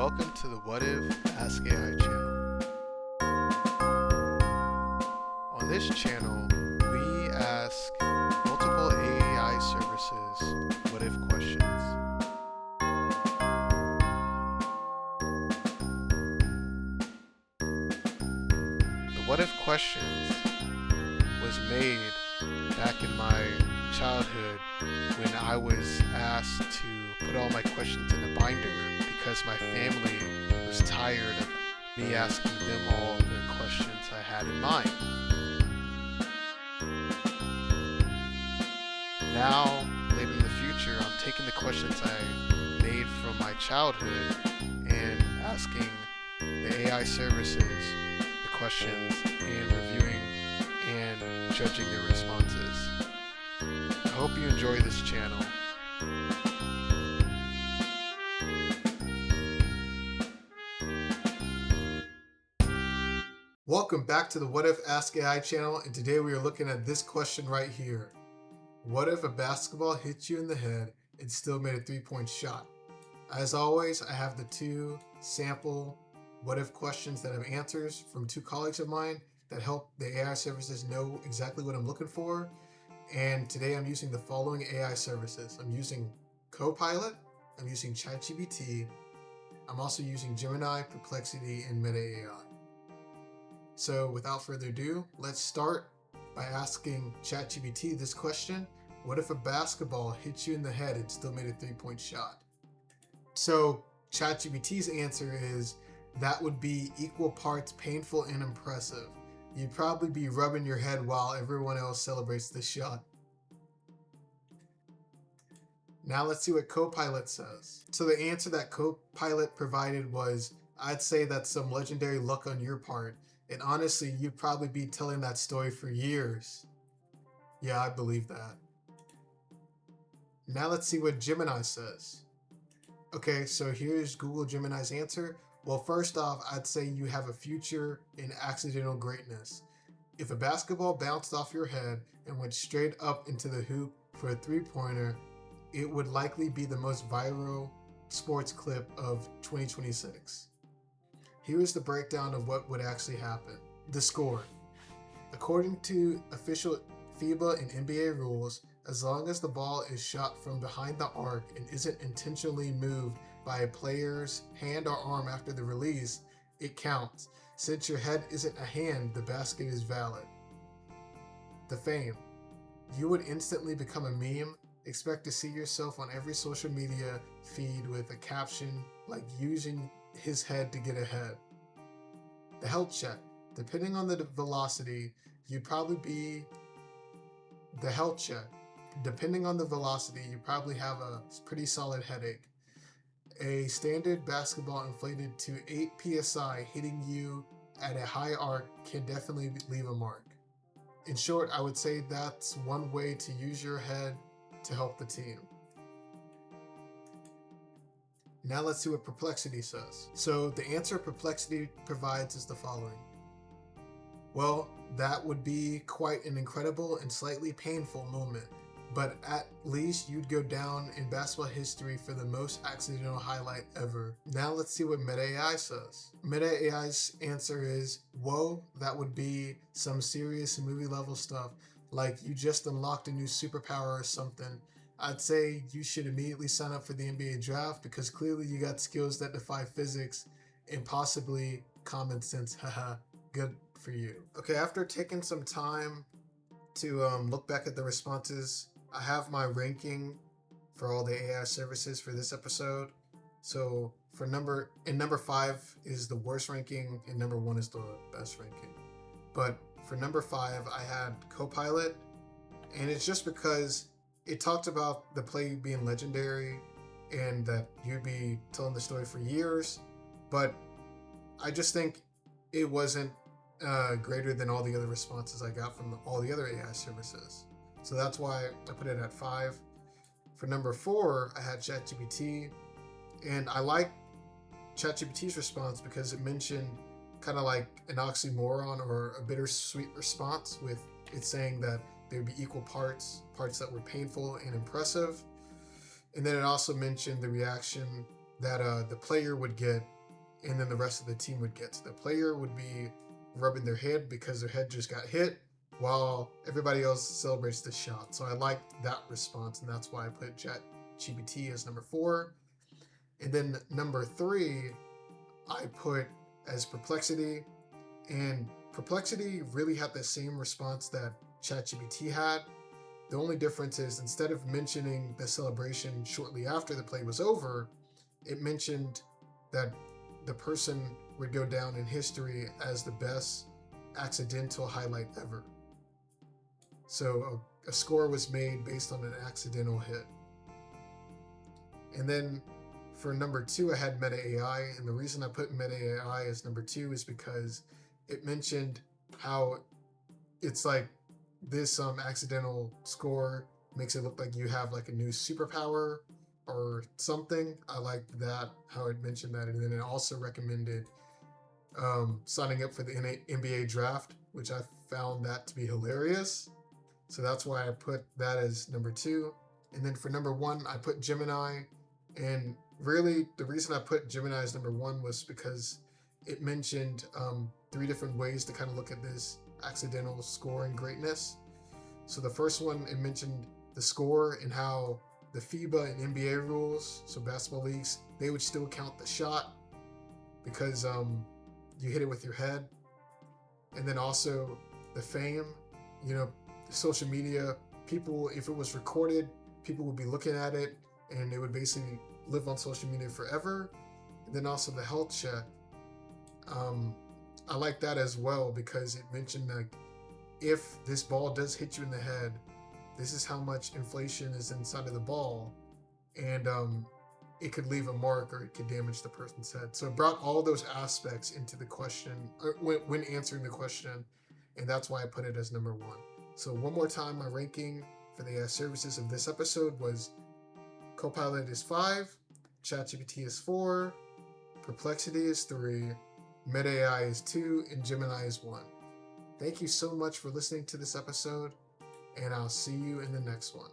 Welcome to the What If Ask AI channel. On this channel, we ask multiple AI services what if questions. The what if questions was made back in my childhood when I was asked to put all my questions in a binder because my family was tired of me asking them all the questions I had in mind. Now, later in the future, I'm taking the questions I made from my childhood and asking the AI services the questions and reviewing and judging their responses. I hope you enjoy this channel. Welcome back to the What If Ask AI channel, and today we are looking at this question right here. What if a basketball hit you in the head and still made a 3-point shot? As always, I have the two sample what if questions that have answers from two colleagues of mine that help the AI services know exactly what I'm looking for. And today I'm using the following AI services. I'm using Copilot, I'm using ChatGPT, I'm also using Gemini, Perplexity, and Meta AI. So without further ado, let's start by asking ChatGPT this question. What if a basketball hit you in the head and still made a 3-point shot? So ChatGPT's answer is that would be equal parts painful and impressive. You'd probably be rubbing your head while everyone else celebrates the shot. Now let's see what Copilot says. So the answer that Copilot provided was, I'd say that's some legendary luck on your part. And honestly, you'd probably be telling that story for years. Yeah, I believe that. Now let's see what Gemini says. Okay, so here's Google Gemini's answer. Well, first off, I'd say you have a future in accidental greatness. If a basketball bounced off your head and went straight up into the hoop for a 3-pointer, it would likely be the most viral sports clip of 2026. Here is the breakdown of what would actually happen. The score. According to official FIBA and NBA rules, as long as the ball is shot from behind the arc and isn't intentionally moved by a player's hand or arm after the release, it counts. Since your head isn't a hand, the basket is valid. The fame. You would instantly become a meme. Expect to see yourself on every social media feed with a caption like using his head to get ahead. The health check. Depending on the velocity, you'd probably be the health check. Depending on the velocity, you probably have a pretty solid headache. A standard basketball inflated to 8 psi hitting you at a high arc can definitely leave a mark. In short, I would say that's one way to use your head to help the team. Now let's see what Perplexity says. So the answer Perplexity provides is the following. Well, that would be quite an incredible and slightly painful moment, but at least you'd go down in basketball history for the most accidental highlight ever. Now let's see what Meta AI says. Meta AI's answer is, whoa, that would be some serious movie level stuff, like you just unlocked a new superpower or something. I'd say you should immediately sign up for the NBA draft because clearly you got skills that defy physics and possibly common sense. Haha, good for you. Okay, after taking some time to look back at the responses, I have my ranking for all the AI services for this episode. So for number 5 is the worst ranking and number 1 is the best ranking. But for number 5, I had Copilot, and it's just because it talked about the play being legendary and that you'd be telling the story for years, but I just think it wasn't greater than all the other responses I got from all the other AI services. So that's why I put it at 5. For number 4, I had ChatGPT, and I like ChatGPT's response because it mentioned kind of like an oxymoron or a bittersweet response, with it saying that there'd be equal parts that were painful and impressive. And then it also mentioned the reaction that the player would get and then the rest of the team would get. So the player would be rubbing their head because their head just got hit, while everybody else celebrates the shot. So I liked that response, and that's why I put ChatGPT as number 4. And then number 3, I put as Perplexity, and Perplexity really had the same response that ChatGPT had. The only difference is instead of mentioning the celebration shortly after the play was over, it mentioned that the person would go down in history as the best accidental highlight ever. So a score was made based on an accidental hit. And then for number 2, I had Meta AI, and the reason I put Meta AI as number 2 is because it mentioned how it's like this accidental score makes it look like you have like a new superpower or something. I liked that, how it mentioned that. And then it also recommended signing up for the NBA draft, which I found that to be hilarious. So that's why I put that as number 2. And then for number 1, I put Gemini. And really, the reason I put Gemini as number 1 was because it mentioned 3 different ways to kind of look at this accidental scoring greatness. So the first one, it mentioned the score and how the FIBA and NBA rules, so basketball leagues, they would still count the shot because you hit it with your head. And then also the fame, social media, people, if it was recorded, people would be looking at it and it would basically live on social media forever. And then also the health check. I like that as well because it mentioned that if this ball does hit you in the head, this is how much inflation is inside of the ball, and it could leave a mark or it could damage the person's head. So it brought all those aspects into the question when answering the question, and that's why I put it as number 1. So one more time, my ranking for the services of this episode was Copilot is 5, ChatGPT is 4, Perplexity is 3, Meta AI is 2, and Gemini is 1. Thank you so much for listening to this episode, and I'll see you in the next one.